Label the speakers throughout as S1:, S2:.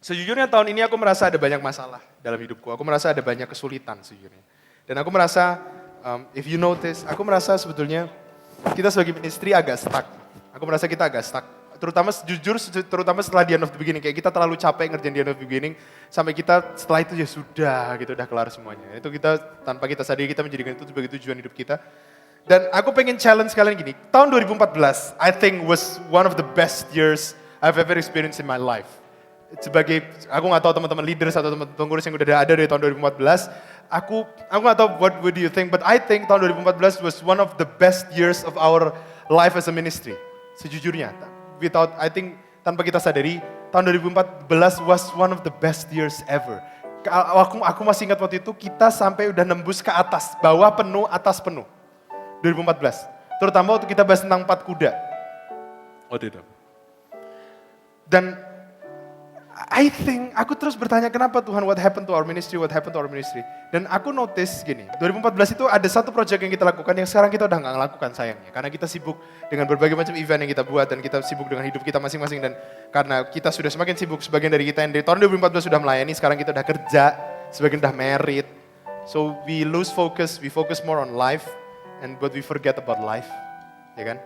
S1: Sejujurnya tahun ini aku merasa ada banyak masalah dalam hidupku. Aku merasa ada banyak kesulitan sejujurnya. Dan aku merasa, if you notice, aku merasa sebetulnya kita sebagai ministry agak stuck. Aku merasa kita agak stuck. Terutama setelah the end of the beginning. Kayak kita terlalu capek ngerjain the end of the beginning. Sampai kita setelah itu ya sudah gitu, udah kelar semuanya. Itu kita, tanpa kita sadari kita menjadikan itu sebagai tujuan hidup kita. Dan aku pengen challenge kalian gini. Tahun 2014, I think was one of the best years I've ever experienced in my life. Sebagai, aku gak tahu teman-teman leaders atau teman-teman pengurus yang udah ada dari tahun 2014, aku gak tahu what do you think, but I think tahun 2014 was one of the best years of our life as a ministry. Sejujurnya, I think tanpa kita sadari, tahun 2014 was one of the best years ever. Aku masih ingat waktu itu kita sampai udah nembus ke atas, bawah penuh, atas penuh. 2014, terutama waktu kita bahas tentang 4 kuda. Waktu itu. Dan I think, aku terus bertanya kenapa Tuhan, what happened to our ministry. Dan aku notice gini, 2014 itu ada satu project yang kita lakukan yang sekarang kita udah gak ngelakukan sayangnya. Karena kita sibuk dengan berbagai macam event yang kita buat dan kita sibuk dengan hidup kita masing-masing. Dan karena kita sudah semakin sibuk, sebagian dari kita yang dari tahun 2014 sudah melayani, sekarang kita udah kerja, sebagian udah married. So we lose focus, we focus more on life, but we forget about life. Ya kan?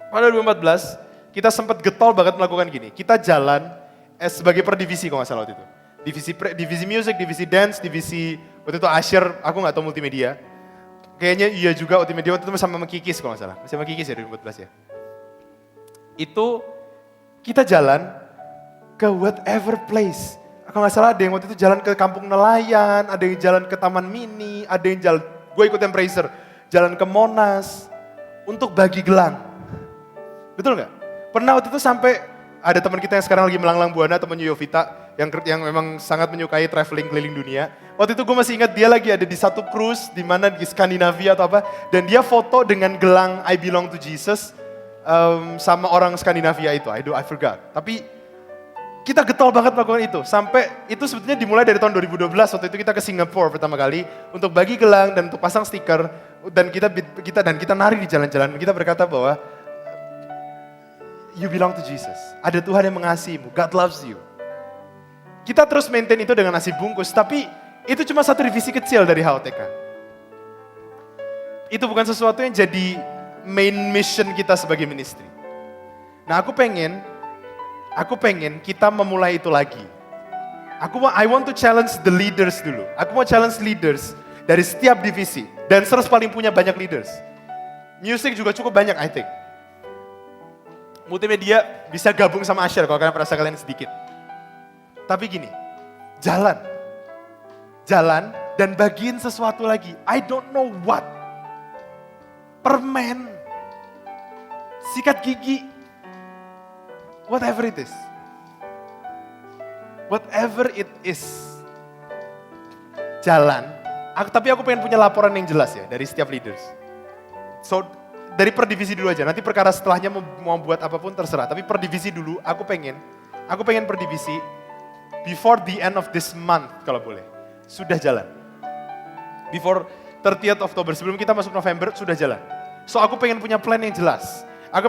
S1: Pada 2014, kita sempat getol banget melakukan gini, kita jalan, sebagai per divisi kalau nggak salah waktu itu. Divisi music, divisi dance, divisi waktu itu Asher, aku nggak tahu multimedia. Kayaknya iya juga multimedia waktu itu sama Kikis kalau nggak salah. Masih sama Kikis ya 2014 ya. Itu kita jalan ke whatever place. Kalau nggak salah ada yang waktu itu jalan ke kampung nelayan, ada yang jalan ke taman mini, ada yang jalan, gue ikut yang Embracer, jalan ke Monas untuk bagi gelang. Betul nggak? Pernah waktu itu sampai ada teman kita yang sekarang lagi melanglang buana, temannya Yovita, yang memang sangat menyukai traveling keliling dunia. Waktu itu gue masih ingat dia lagi ada di satu cruise, di mana di Skandinavia atau apa, dan dia foto dengan gelang I belong to Jesus sama orang Skandinavia itu, I forgot. Tapi kita getol banget melakukan itu, sampai itu sebetulnya dimulai dari tahun 2012, waktu itu kita ke Singapura pertama kali, untuk bagi gelang dan untuk pasang stiker, dan kita nari di jalan-jalan, kita berkata bahwa, you belong to Jesus. Ada Tuhan yang mengasihimu. God loves you. Kita terus maintain itu dengan nasi bungkus, tapi itu cuma satu divisi kecil dari HOTK. Itu bukan sesuatu yang jadi main mission kita sebagai ministry. Nah, aku pengen kita memulai itu lagi. I want to challenge the leaders dulu. Aku mau challenge leaders dari setiap divisi. Dancers paling punya banyak leaders. Music juga cukup banyak, I think. Multimedia bisa gabung sama Asher kalau kalian merasa kalian sedikit. Tapi gini, jalan dan bagiin sesuatu lagi. I don't know what. Permen, sikat gigi, whatever it is. Whatever it is. Jalan, tapi aku pengen punya laporan yang jelas ya dari setiap leaders. So, dari per divisi dulu aja, nanti perkara setelahnya mau buat apapun terserah. Tapi per divisi dulu, aku pengen per divisi, before the end of this month kalau boleh, sudah jalan. Before 30th Oktober, sebelum kita masuk November, sudah jalan. So aku pengen punya plan yang jelas. Aku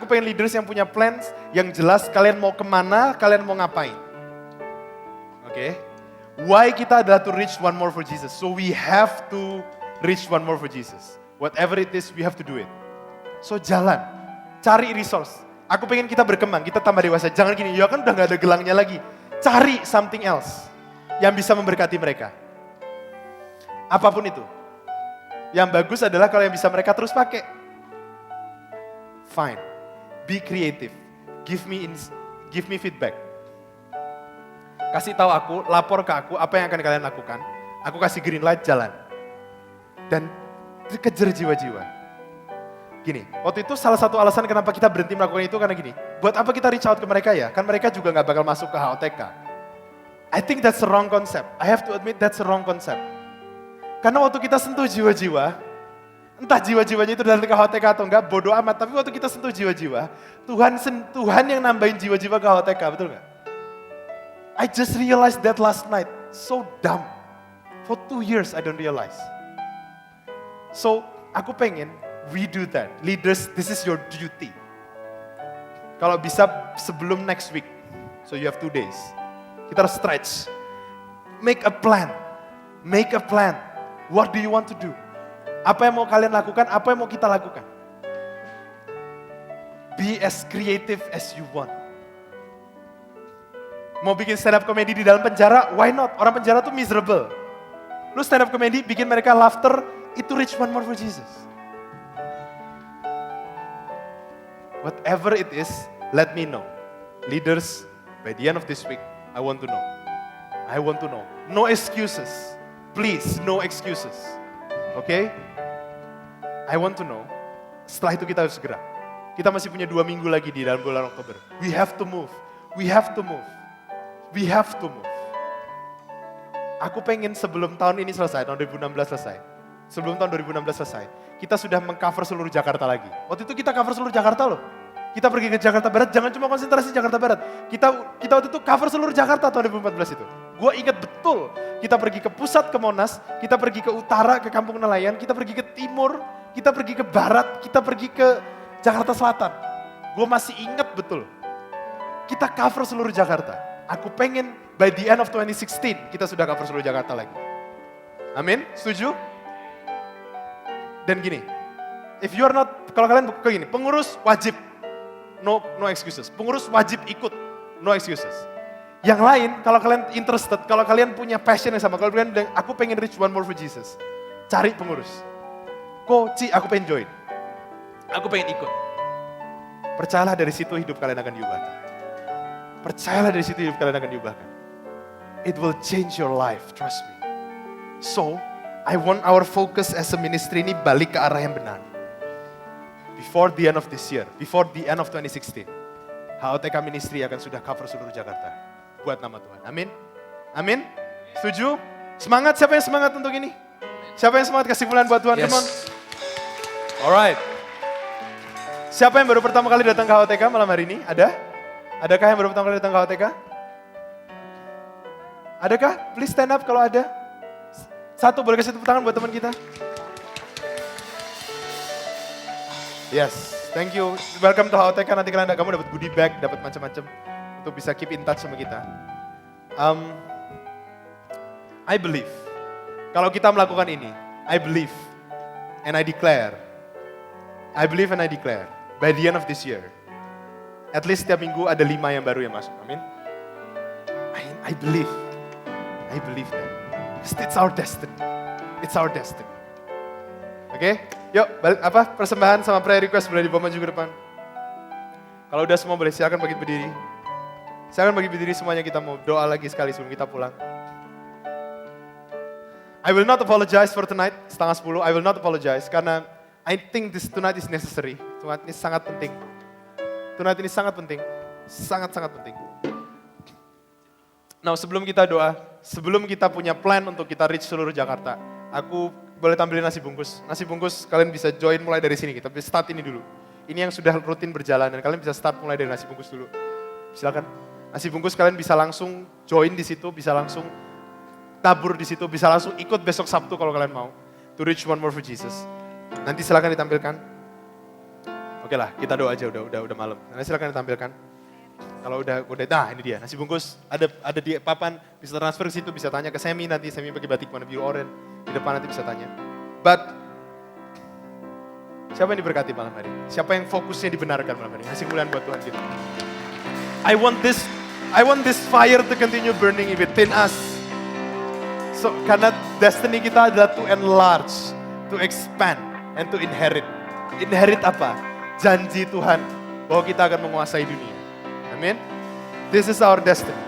S1: pengen leaders yang punya plans yang jelas, kalian mau kemana, kalian mau ngapain. Oke? Why kita adalah to reach one more for Jesus. So we have to reach one more for Jesus. Whatever it is, we have to do it. So jalan, cari resource. Aku pengen kita berkembang, kita tambah dewasa. Jangan gini, ya kan udah gak ada gelangnya lagi. Cari something else yang bisa memberkati mereka. Apapun itu. Yang bagus adalah kalau yang bisa mereka terus pakai. Fine, be creative, give me feedback. Kasih tahu aku, lapor ke aku apa yang akan kalian lakukan. Aku kasih green light, jalan. Dan kejar jiwa-jiwa. Gini, waktu itu salah satu alasan kenapa kita berhenti melakukan itu karena gini, buat apa kita reach out ke mereka ya? Kan mereka juga gak bakal masuk ke HOTK. I think that's the wrong concept. I have to admit that's the wrong concept. Karena waktu kita sentuh jiwa-jiwa, entah jiwa-jiwanya itu datang ke HOTK atau enggak, bodoh amat. Tapi waktu kita sentuh jiwa-jiwa, Tuhan yang nambahin jiwa-jiwa ke HOTK, betul gak? I just realized that last night. So dumb. For 2 years I don't realize. So, aku pengen we do that. Leaders, this is your duty. Kalau bisa sebelum next week. So you have 2 days. Kita harus stretch. Make a plan. Make a plan. What do you want to do? Apa yang mau kalian lakukan? Apa yang mau kita lakukan? Be as creative as you want. Mau bikin stand up comedy di dalam penjara? Why not? Orang penjara tuh miserable. Lu stand up comedy bikin mereka laughter, itu reach one more for Jesus. Whatever it is, let me know. Leaders, by the end of this week, I want to know. I want to know. No excuses. Please, no excuses. Okay? I want to know. Setelah itu kita harus gerak. Kita masih punya 2 minggu lagi di dalam bulan Oktober. We have to move. We have to move. We have to move. Aku pengen sebelum tahun ini selesai, tahun 2016 selesai. Sebelum tahun 2016 selesai, kita sudah mengcover seluruh Jakarta lagi. Waktu itu kita cover seluruh Jakarta loh. Kita pergi ke Jakarta Barat, jangan cuma konsentrasi Jakarta Barat. Kita waktu itu cover seluruh Jakarta tahun 2014 itu. Gue ingat betul, kita pergi ke pusat, ke Monas, kita pergi ke utara, ke Kampung Nelayan, kita pergi ke timur, kita pergi ke barat, kita pergi ke Jakarta Selatan. Gue masih ingat betul. Kita cover seluruh Jakarta. Aku pengen by the end of 2016, kita sudah cover seluruh Jakarta lagi. Amin? Setuju? Dan gini, if you are not, kalau kalian kayak gini, pengurus wajib, no excuses. Pengurus wajib ikut, no excuses. Yang lain, kalau kalian interested, kalau kalian punya passion yang sama, kalau kalian bilang, aku pengen reach one more for Jesus, cari pengurus. Ci, aku pengen join. Aku pengen ikut. Percayalah dari situ hidup kalian akan diubahkan. Percayalah dari situ hidup kalian akan diubahkan. It will change your life, trust me. So, I want our focus as a ministry ini balik ke arah yang benar. Before the end of this year, before the end of 2016, HOTK Ministry akan sudah cover seluruh Jakarta. Buat nama Tuhan. Amin? Amin? Setuju? Semangat, siapa yang semangat untuk ini? Siapa yang semangat kasih bulan buat Tuhan?
S2: Yes.
S1: Come on. Alright. Siapa yang baru pertama kali datang ke HOTK malam hari ini? Ada? Adakah yang baru pertama kali datang ke HOTK? Adakah? Please stand up kalau ada. Satu, boleh kasih tepuk tangan buat teman kita? Yes, thank you. Welcome to HOTK. Nanti kamu dapat goodie bag, dapat macam-macam untuk bisa keep in touch sama kita. I believe, kalau kita melakukan ini, I believe and I declare, by the end of this year, at least setiap minggu ada 5 yang baru yang masuk. Amin. I believe that. It's our destiny. It's our destiny. Oke, yuk balik persembahan sama prayer request boleh dibawa maju ke depan. Kalau udah semua boleh silakan bangkit berdiri. Silakan bangkit berdiri semuanya, kita mau doa lagi sekali sebelum kita pulang. I will not apologize for tonight, 9:30. I will not apologize karena I think tonight is necessary. Tonight ini sangat penting. Tonight ini sangat penting. Sangat-sangat penting. Nah, sebelum kita doa, sebelum kita punya plan untuk kita reach seluruh Jakarta, aku boleh tampilin nasi bungkus. Nasi bungkus kalian bisa join mulai dari sini, kita bisa start ini dulu. Ini yang sudah rutin berjalan dan kalian bisa start mulai dari nasi bungkus dulu. Silakan. Nasi bungkus kalian bisa langsung join di situ, bisa langsung tabur di situ, bisa langsung ikut besok Sabtu kalau kalian mau. To reach one more for Jesus. Nanti silakan ditampilkan. Oke lah, kita doa aja udah malam. Nanti silakan ditampilkan. Kalau udah, nah ini dia, nasi bungkus, ada di papan, bisa transfer ke situ, bisa tanya ke Semi, nanti Semi pakai batik warna biru oranye, di depan nanti bisa tanya. But, siapa yang diberkati malam hari? Siapa yang fokusnya dibenarkan malam hari? Kasih kemuliaan buat Tuhan kita. I want this fire to continue burning within us. So, karena destiny kita adalah to enlarge, to expand, and to inherit. Inherit apa? Janji Tuhan bahwa kita akan menguasai dunia. Amin. This is our destiny.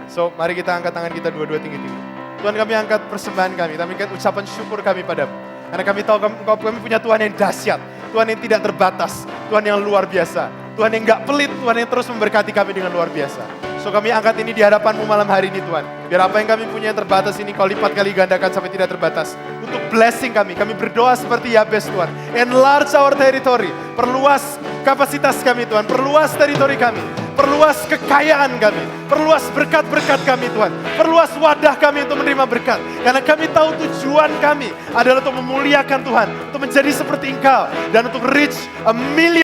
S1: So, mari kita angkat tangan kita dua-dua tinggi-tinggi. Tuhan, kami angkat persembahan kami angkat ucapan syukur kami padamu. Karena kami tahu kami punya Tuhan yang dahsyat, Tuhan yang tidak terbatas, Tuhan yang luar biasa, Tuhan yang gak pelit, Tuhan yang terus memberkati kami dengan luar biasa. So, kami angkat ini di hadapan-Mu malam hari ini Tuhan. Biar apa yang kami punya yang terbatas ini kau lipat kali gandakan sampai tidak terbatas. Untuk blessing kami berdoa seperti Yabes Tuhan. Enlarge our territory, perluas kapasitas kami Tuhan, perluas teritori kami. Perluas kekayaan kami, perluas berkat-berkat kami Tuhan, perluas wadah kami untuk menerima berkat. Karena kami tahu tujuan kami adalah untuk memuliakan Tuhan, untuk menjadi seperti Engkau, dan untuk reach 1 million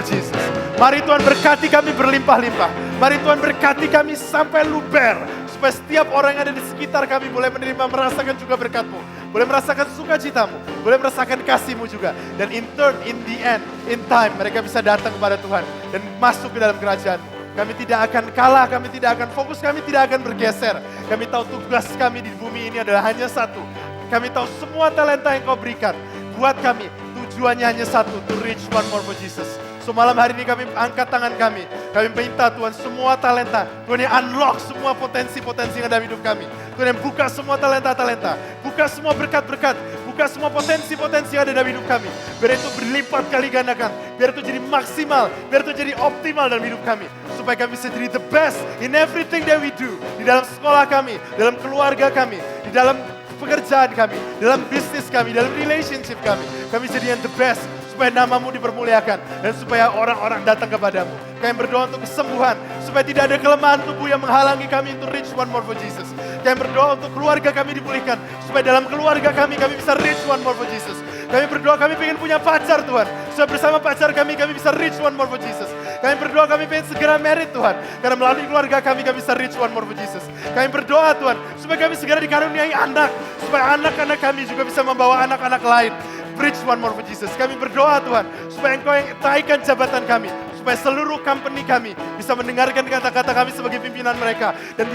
S1: Jesus. Mari Tuhan berkati kami berlimpah-limpah. Mari Tuhan berkati kami sampai luber. Supaya setiap orang yang ada di sekitar kami boleh menerima, merasakan juga berkat-Mu. Boleh merasakan sukacita-Mu. Boleh merasakan kasih-Mu juga. Dan in turn, in the end, in time, mereka bisa datang kepada Tuhan. Dan masuk ke dalam kerajaan. Kami tidak akan kalah, kami tidak akan fokus, kami tidak akan bergeser. Kami tahu tugas kami di bumi ini adalah hanya satu. Kami tahu semua talenta yang Kau berikan. Buat kami, tujuannya hanya satu, to reach one more for Jesus. So malam hari ini kami angkat tangan kami. Kami minta Tuhan semua talenta. Tuhan yang unlock semua potensi-potensi yang ada di hidup kami. Tuhan yang buka semua talenta-talenta. Buka semua berkat-berkat. Buka semua potensi-potensi yang ada dalam hidup kami. Biar itu berlipat kali gandakan. Biar itu jadi maksimal. Biar itu jadi optimal dalam hidup kami. Supaya kami bisa jadi the best in everything that we do. Di dalam sekolah kami, dalam keluarga kami, di dalam pekerjaan kami, dalam bisnis kami, dalam relationship kami. Kami jadi yang the best. Supaya namamu dipermuliakan. Dan supaya orang-orang datang kepadamu. Kami berdoa untuk kesembuhan. Supaya tidak ada kelemahan tubuh yang menghalangi kami untuk reach one more for Jesus. Kami berdoa untuk keluarga kami dipulihkan. Supaya dalam keluarga kami bisa reach one more for Jesus. Kami berdoa kami pengen punya pacar Tuhan. Supaya bersama pacar kami bisa reach one more for Jesus. Kami berdoa kami pengen segera married Tuhan. Karena melalui keluarga kami bisa reach one more for Jesus. Kami berdoa Tuhan. Supaya kami segera dikaruniai anak. Supaya anak-anak kami juga bisa membawa anak-anak lain. Reach one more for Jesus. Kami berdoa Tuhan, supaya Engkau yang naikkan jabatan kami, supaya seluruh company kami bisa mendengarkan kata-kata kami sebagai pimpinan mereka, dan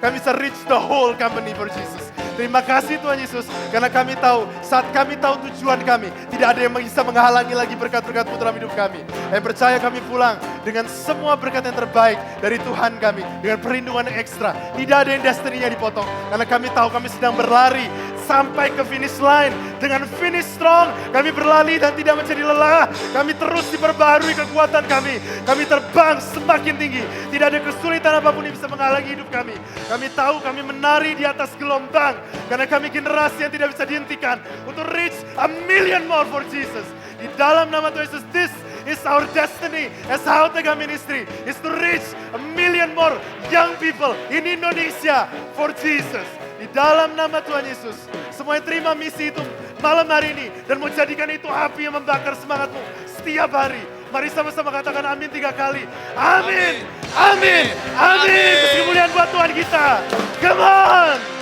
S1: kami bisa reach the whole company for Jesus. Terima kasih Tuhan Yesus, karena kami tahu, saat kami tahu tujuan kami, tidak ada yang bisa menghalangi lagi berkat-berkat-Mu dalam hidup kami. Kami percaya kami pulang dengan semua berkat yang terbaik dari Tuhan kami, dengan perlindungan yang ekstra. Tidak ada yang destiny-nya dipotong, karena kami tahu kami sedang berlari sampai ke finish line. Dengan finish strong, kami berlari dan tidak menjadi lelah. Kami terus diperbarui kekuatan kami. Kami terbang semakin tinggi. Tidak ada kesulitan apapun yang bisa menghalangi hidup kami. Kami tahu kami menari di atas gelombang. Karena kami generasi yang tidak bisa dihentikan untuk reach 1,000,000 more for Jesus. Di dalam nama Tuhan Yesus, this is our destiny as Hautega Ministry, is to reach 1,000,000 more young people in Indonesia for Jesus. Di dalam nama Tuhan Yesus, semuanya terima misi itu malam hari ini. Dan mau jadikan itu api yang membakar semangatmu setiap hari. Mari sama-sama katakan amin 3 kali. Amin, amin, amin. Kemuliaan buat Tuhan kita. Come on.